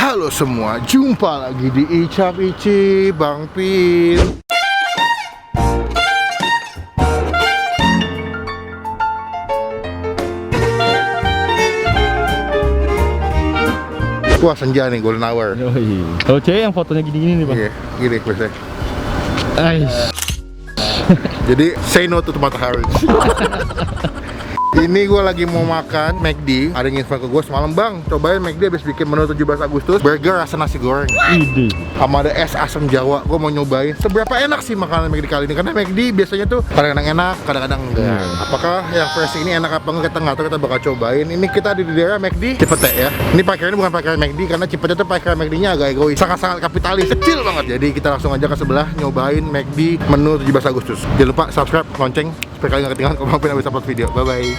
Halo semua, jumpa lagi di Icap Ici Bang Pin. Wah, senja nih, golden hour. Oh cewek yang fotonya gini-gini nih bang. Iya, gini biasanya. Ais. Jadi, say no to matahari. Ini gue lagi mau makan McD. Ada yang info ke gue semalam, bang, cobain McD habis bikin menu 17 Agustus burger rasa nasi goreng Ide. sama ada es asam Jawa. Gue mau nyobain seberapa enak sih makanan McD kali ini. Karena McD biasanya tuh kadang-kadang enak, kadang-kadang enggak. Apakah yang versi ini enak apa enggak, kita nggak tahu. Kita bakal cobain. Ini kita di daerah McD Cipete ya. Ini parkirnya bukan parkir McD karena Cipete tuh parkir McD-nya agak egois, sangat-sangat kapitalis, kecil banget. Jadi kita langsung aja ke sebelah nyobain McD menu 17 Agustus. Jangan lupa subscribe, lonceng supaya kalian nggak ketinggalan kalau Bang Pin habis upload video. Bye bye.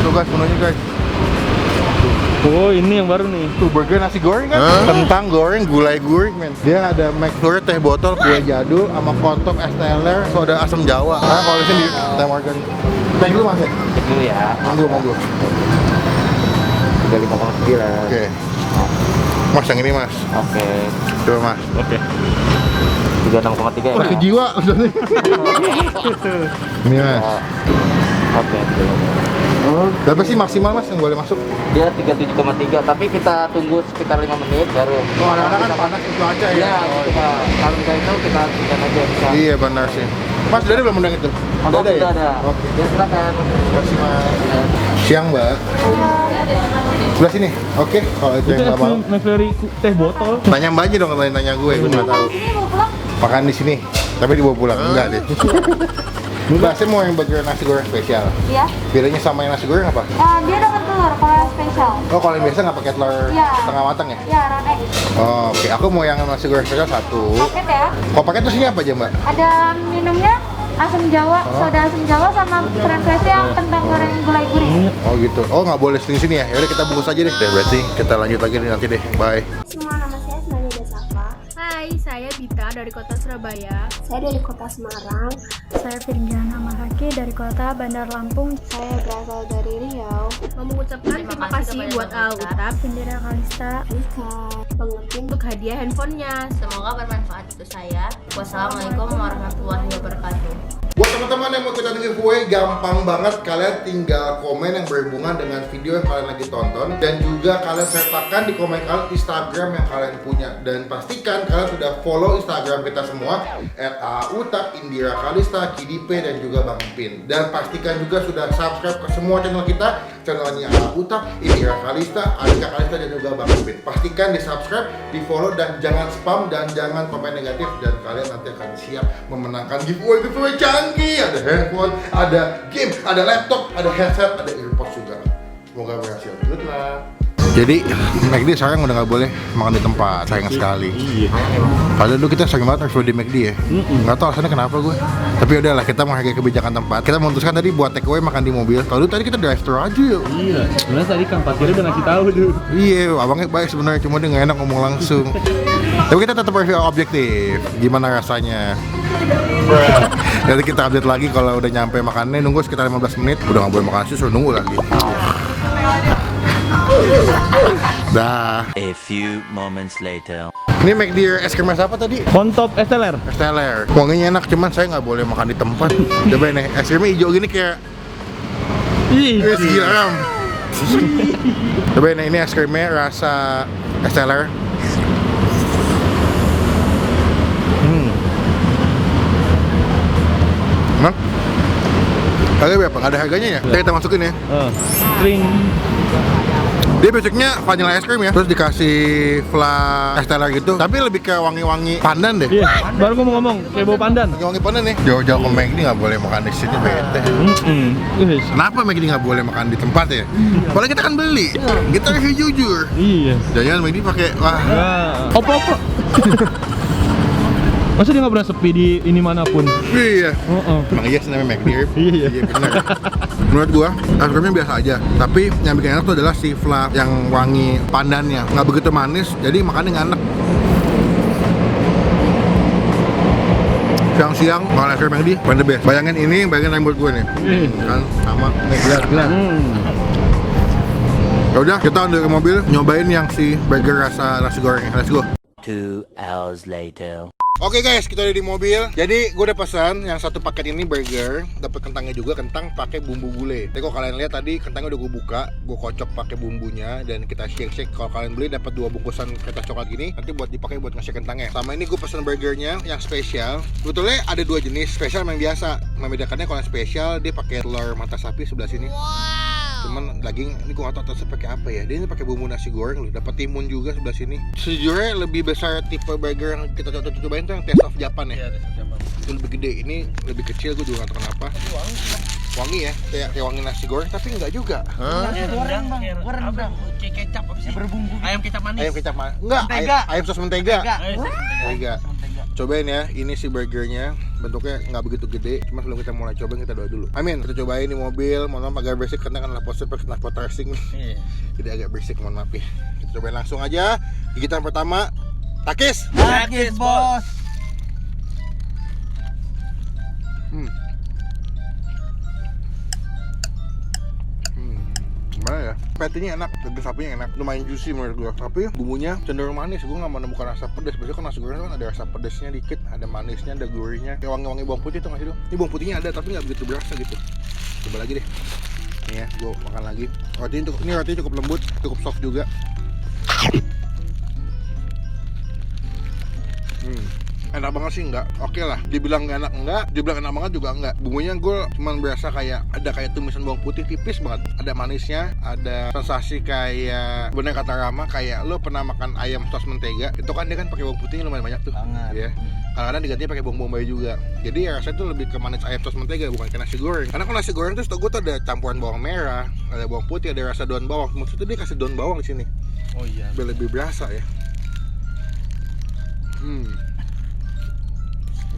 Tuh guys, menunya guys. Oh ini yang baru nih. Tuh burger nasi goreng kan? Kentang goreng, gulai goreng men. Dia ada McFlurry, teh botol, kue jadul, sama kontop, es teler, soda asam Jawa. Nah kalau di sini teh margarin. Teh dulu mas ya? Cek dulu ya. Monggo. 35,9. Oke. Mas yang ini mas. Oke. Coba mas. Oke. 36,3 ya. Wah kejiwa maksudnya. Ini mas. Oke, Berapa sih maksimal mas yang boleh masuk? dia 37,3 tapi kita tunggu sekitar 5 menit baru. Oh kadang-kadang kan panas itu aja ya? Iya, kalau misalnya itu kita tinggal aja bisa. Iya benar sih. Mas udah ada belum undang itu? Udah ya? ada. Oke. Ya silakan. Terima kasih mas. Siang mbak. Sebelah sini. Oke. Kalau itu yang Itu nggak mau. McFlurry teh botol. Tanya mbak aja dong, tanya gue nggak tahu. Makan di sini, tapi dibawa pulang. Enggak deh. Mbak, saya mau yang burger nasi goreng spesial. Iya. Bedanya sama yang nasi goreng apa? Dia dapat telur kalau yang spesial. Oh, kalau yang biasa nggak pakai telur Iya. setengah matang ya? Iya, round egg. Oh, oke. Aku mau yang nasi goreng spesial satu. Paket ya. Kalau paket terus ini apa aja mbak? Ada minumnya asam Jawa, soda asam Jawa sama french fries yang kentang goreng gulai gurih. Oh gitu. Oh nggak boleh sini ya? Yaudah kita bungkus aja deh. Berarti kita lanjut lagi nanti deh. Bye. Semua, nama saya Asmania Dasafa. Hai, saya Dita dari kota Surabaya. Saya dari kota Semarang. Saya Firgiana Mahaki dari kota Bandar Lampung. Saya berasal dari Riau. Mau mengucapkan terima kasih buat Utap, Indira Kalista Rika, pengertian untuk hadiah handphonenya. Semoga bermanfaat untuk saya. Wassalamualaikum warahmatullahi wabarakatuh. Buat teman-teman yang mau ikutan giveaway, gampang banget. Kalian tinggal komen yang berhubungan dengan video yang kalian lagi tonton. Dan juga kalian sertakan di komen kalian Instagram yang kalian punya. Dan pastikan kalian sudah follow Instagram kita semua @autap, Indira Kalista, KidiP, dan juga Bang Pin. Dan pastikan juga sudah subscribe ke semua channel kita. Channelnya Utap, Indira Kalista, Alika Kalista, dan juga Bang Pin. Pastikan di subscribe, di follow, dan jangan spam, dan jangan komen negatif. Dan kalian nanti akan siap memenangkan giveaway canggih. Ada handphone, ada game, ada laptop, ada headset, ada earpods juga. Semoga berhasil. Good luck. Jadi McD sekarang udah nggak boleh makan di tempat, sayang sekali. Iya. Padahal dulu kita sering banget review di McD ya. Nggak tahu alasannya kenapa gue. Tapi udahlah, kita menghargai kebijakan tempat. Kita memutuskan tadi buat take away makan di mobil. Kalau dulu tadi kita drive thru aja yuk. Iya. Sebenarnya tadi Kang Parkirnya udah ngasih tahu tuh. Iya, abangnya baik sebenarnya, cuma dia nggak enak ngomong langsung. Tapi kita tetap review objektif. Gimana rasanya? Nanti kita update lagi kalau udah nyampe makannya. Nunggu sekitar 15 menit. Udah nggak boleh makan sih, suruh nunggu lagi. Dah. A few moments later. Ini McD es krim apa tadi? Kontop es teler. Es teler. Wanginya enak, cuman saya nggak boleh makan di tempat. Coba nih, es krimnya hijau gini kayak Ih. siram. Coba ini es krimnya rasa es teler. Emang? Harga berapa? Nggak ada harganya ya? Kita masukin ya. String. Dia basicnya vanilla es krim ya, terus dikasih flan es teler gitu. Tapi lebih ke wangi-wangi pandan deh. Iya. Baru gua mau ngomong kayak bau pandan. Wangi pandan nih. Jauh-jauh ke McD nggak boleh makan di sini, bete. Wih. Kenapa McD nggak boleh makan di tempat ya? Padahal kita kan beli. Kita review jujur. Iya. Jangan McD pakai wah. Nah. Opo. Masa dia nggak pernah sepi di ini manapun? Iya. Oh. Emang iya sih namanya McD. Iya. Iya benar. Menurut gua es krimnya biasa aja. Tapi yang bikin enak tuh adalah si flan yang wangi pandannya. Nggak begitu manis, jadi makannya nggak enak. Siang-siang makan es krim McD, paling the best. Bayangin ini, bayangin rambut gue nih. Kan sama nih gelas. Ya udah, kita dari mobil nyobain yang si burger rasa nasi goreng. Let's go. 2 hours later. Oke guys, kita udah di mobil. Jadi gue udah pesan yang satu paket ini burger, dapat kentangnya juga, kentang pakai bumbu gulai. Tapi kalau kalian lihat tadi kentangnya udah gue buka, gue kocok pakai bumbunya dan kita shake. Kalau kalian beli dapat 2 bungkusan kertas coklat gini, nanti buat dipakai buat ngasih kentangnya. Sama ini gue pesan burgernya yang spesial. Sebetulnya ada 2 jenis, spesial sama yang biasa. Membedakannya kalau yang spesial dia pakai telur mata sapi sebelah sini. Cuman daging ini gue gak tau atasnya pakai apa ya. Dia ini pakai bumbu nasi goreng loh. Dapat timun juga sebelah sini. Sejujurnya lebih besar tipe burger yang kita cobain tuh yang Taste of Japan ya. Iya, Taste of Japan. Itu lebih gede. Ini lebih kecil, gue juga gak tau kenapa. Wangi ya, kayak wangi nasi goreng tapi enggak juga. Nasi goreng bang, goreng kayak kecap apa sih? Berbumbu. Ayam kecap manis. Ayam kecap manis. Enggak, ayam sos mentega. Mentega. Cobain ya, ini si burgernya bentuknya nggak begitu gede. Cuma sebelum kita mulai cobain kita doa dulu. Amin. Kita cobain di mobil. Mohon maaf agak berisik karena kan laptopnya pakai knalpot racing nih. Jadi agak berisik, mohon maaf ya. Kita cobain langsung aja. Gigitan pertama, takis. Takis bos. Gimana ya? Patty-nya enak, daging sapinya enak, lumayan juicy menurut gue. Tapi bumbunya cenderung manis, gue nggak menemukan rasa pedas. Biasanya kan nasi goreng kan ada rasa pedasnya dikit, ada manisnya, ada gurihnya, kayak wangi-wangi bawang putih tuh nggak sih tuh? Ini bawang putihnya ada tapi nggak begitu berasa gitu. Coba lagi deh. Nih ya, gue makan lagi. Rotinya cukup lembut, cukup soft juga. Enak banget sih enggak? Oke lah, dibilang gak enak enggak, dibilang enak banget juga enggak. Bumbunya gue cuman berasa kayak ada kayak tumisan bawang putih tipis banget. Ada manisnya, ada sensasi kayak bener kata Rama, kayak lo pernah makan ayam sos mentega. Itu kan dia kan pakai bawang putihnya lumayan banyak tuh. Banget. Ya. Kadang-kadang digantinya pakai bawang bombay juga. Jadi ya rasanya tuh lebih ke manis ayam sos mentega, bukan ke nasi goreng. Karena kalau nasi goreng tuh setahu gue tuh ada campuran bawang merah, ada bawang putih, ada rasa daun bawang. Maksudnya dia kasih daun bawang di sini. Oh iya. Biar lebih berasa ya.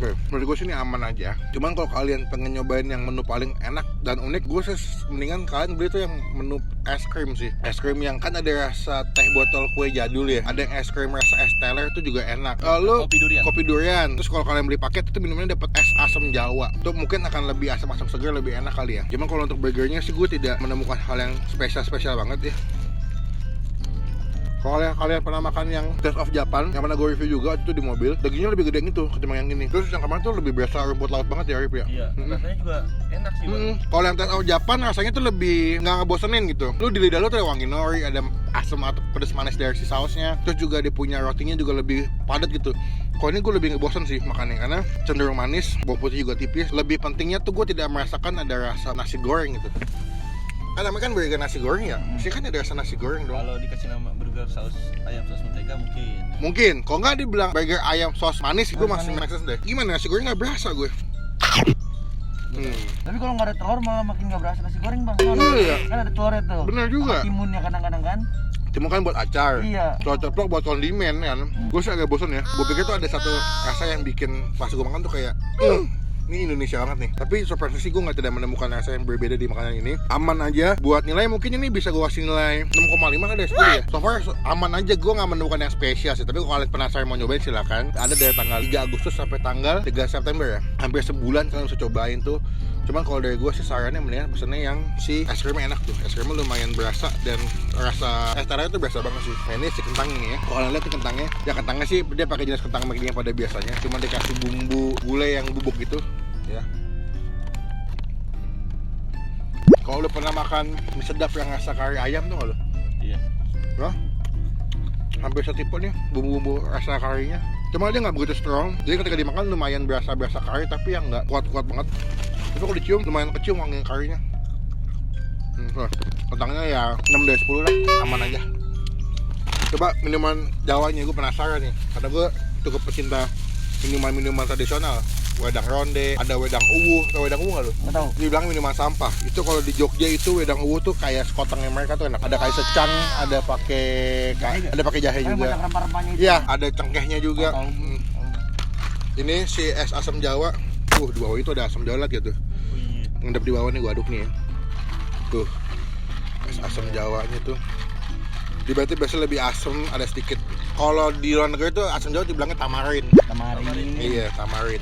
Oke, menurut gue sih ini aman aja. Cuman kalau kalian pengen nyobain yang menu paling enak dan unik, gue sih mendingan kalian beli tuh yang menu es krim sih. Es krim yang kan ada rasa teh botol kue jadul ya. Ada yang es krim rasa es teler itu juga enak. Lalu kopi durian. Terus kalau kalian beli paket itu minumnya dapat es asam Jawa. Itu mungkin akan lebih asam-asam segar, lebih enak kali ya. Cuman kalau untuk burgernya sih gue tidak menemukan hal yang spesial banget ya. Kalau kalian pernah makan yang Taste of Japan, yang pernah gue review juga itu di mobil, dagingnya lebih gede gitu ketimbang yang ini. Terus yang kemarin tuh lebih berasa rumput laut banget ya, Rip ya. Iya, rasanya juga enak sih. Kalau yang Taste of Japan rasanya tuh lebih nggak ngebosenin gitu. Lu di lidah lu tuh ada wangi nori, ada asam atau pedas manis dari si sausnya. Terus juga dia punya rotinya juga lebih padat gitu. Kalau ini gue lebih ngebosen sih makannya karena cenderung manis, bawang putih juga tipis. Lebih pentingnya tuh gue tidak merasakan ada rasa nasi goreng gitu. Kan namanya kan burger nasi goreng ya, mesti kan ada rasa nasi goreng dong. Kalau dikasih nama burger saus ayam sos mentega mungkin. Mungkin, kalau nggak dibilang burger ayam sos manis, gue masih make sense deh. Gimana nasi goreng nggak berasa gue? Tapi kalau nggak ada telur malah makin nggak berasa nasi goreng bang. Iya. Kan ada telurnya tuh. Bener juga. Timunnya kadang-kadang kan. Timun kan buat acar. Iya. Kalau ceplok buat kondimen kan. Gue sih agak bosan ya. Gue pikir tuh ada satu rasa yang bikin pas gue makan tuh kayak ini Indonesia banget nih. Tapi surprise sih gue tidak menemukan rasa yang berbeda di makanan ini. Aman aja. Buat nilai mungkin ini bisa gue kasih nilai 6,5 kan dari 10 ya. So far aman aja, gue nggak menemukan yang spesial sih. Tapi kalau kalian penasaran mau nyobain silakan. Ada dari tanggal 3 Agustus sampai tanggal 3 September ya. Hampir sebulan kalian bisa cobain tuh. Cuman kalau dari gue sih sarannya mendingan pesennya yang si es krimnya enak tuh. Es krimnya lumayan berasa dan rasa es teranya tuh berasa banget sih. Nah ini si kentang ini ya. Kalau kalian lihat tuh kentangnya, ya kentangnya sih dia pakai jenis kentang McD yang pada biasanya. Cuma dikasih bumbu gulai yang bubuk gitu. Ya. Kalau lu pernah makan mie sedap yang rasa kari ayam tuh nggak lu? Iya. Hah? Hampir setipe nih bumbu-bumbu rasa karinya. Cuma dia nggak begitu strong. Jadi ketika dimakan lumayan berasa kari tapi yang nggak kuat-kuat banget. Tapi kalau dicium lumayan kecium wangi karinya. Kentangnya ya 6 dari 10 lah, aman aja. Coba minuman Jawanya, gue penasaran nih. Karena gue cukup pecinta minuman-minuman tradisional. Wedang ronde, ada wedang uwu. Tau wedang uwu nggak lu? Nggak tahu. Dibilang minuman sampah. Itu kalau di Jogja itu wedang uwu tuh kayak sekotengnya mereka tuh enak. Ada kayak secang, ada pakai jahe juga. Banyak rempah-rempahnya itu. Iya, ada cengkehnya juga. Ini si es asam Jawa. Di bawah itu ada asam Jawa lagi tuh. Ngendap di bawah nih, gua aduk nih ya. Tuh. Es asam Jawanya tuh. Dia berarti biasanya lebih asam, ada sedikit. Kalau di luar negeri tuh asam Jawa dibilangnya tamarin. Tamarin. Iya, tamarin.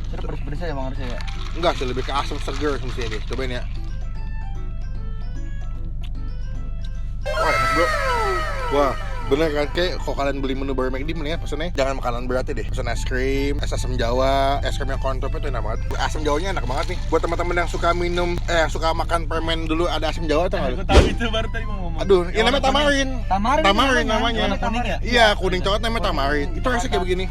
Terus pedes-pedes aja bang harusnya ya? Enggak sih, lebih ke asam seger mestinya dia. Cobain ya. Bro. Wah, bener kan? Kayak kalau kalian beli menu Burger McD mendingan pesennya jangan makanan berat deh. Pesen es krim, es asam jawa, es krim yang kontop itu enak banget. Asam jawanya enak banget nih. Buat teman-teman yang suka minum, yang suka makan permen dulu ada asam jawa atau Aku nggak? tahu itu baru tadi mau ngomong. Aduh, ini namanya tamarin. Tamarin namanya. Warna kuning ya? Iya, kuning coklat namanya tamarin. Itu rasanya kayak begini.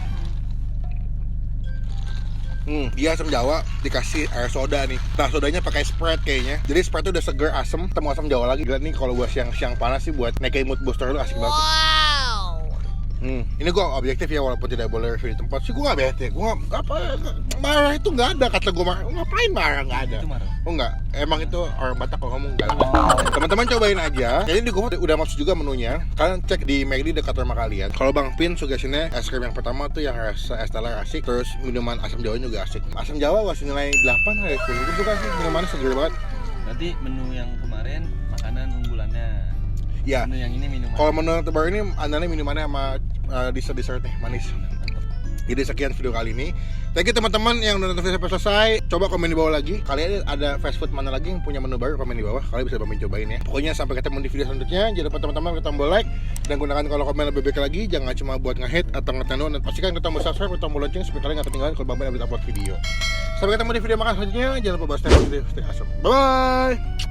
Dia asam jawa dikasih air soda nih. Nah, sodanya pakai Sprite kayaknya. Jadi Sprite itu udah seger, asem, ketemu asam jawa lagi. Gila nih kalau buat siang-siang panas sih buat naikin mood booster lu asik banget. Ini gua objektif ya walaupun tidak boleh review di tempat sih gua nggak bete. Gua marah itu nggak ada kata gua marah. Ngapain marah nggak ada? Itu marah. Oh enggak, emang itu orang Batak kalau ngomong enggak. Teman-teman cobain aja. Jadi di GoFood udah masuk juga menunya. Kalian cek di McD dekat rumah kalian. Kalau Bang Pin suggestionnya es krim yang pertama tuh yang rasa es teler asik. Terus minuman asam jawa juga asik. Asam jawa kasih nilai 8 dari 10. Gue suka sih minumannya seger banget. Berarti menu yang kemarin makanan unggulannya. Ya. Menu yang ini minuman. Kalau menu yang terbaru ini andalnya minumannya sama dessert nih manis. Jadi sekian video kali ini. Thank you teman-teman yang udah nonton video sampai selesai. Coba komen di bawah lagi. Kalian ada fast food mana lagi yang punya menu baru? Komen di bawah. Kalian bisa bantuin cobain ya. Pokoknya sampai ketemu di video selanjutnya. Jangan lupa teman-teman klik tombol like dan gunakan kalau komen lebih baik lagi. Jangan cuma buat nge-hate atau nge-tendo. Dan pastikan klik tombol subscribe atau tombol lonceng supaya kalian nggak ketinggalan kalau Bang Ben upload video. Sampai ketemu di video makan selanjutnya. Jangan lupa bahas stay positive, stay awesome. Bye.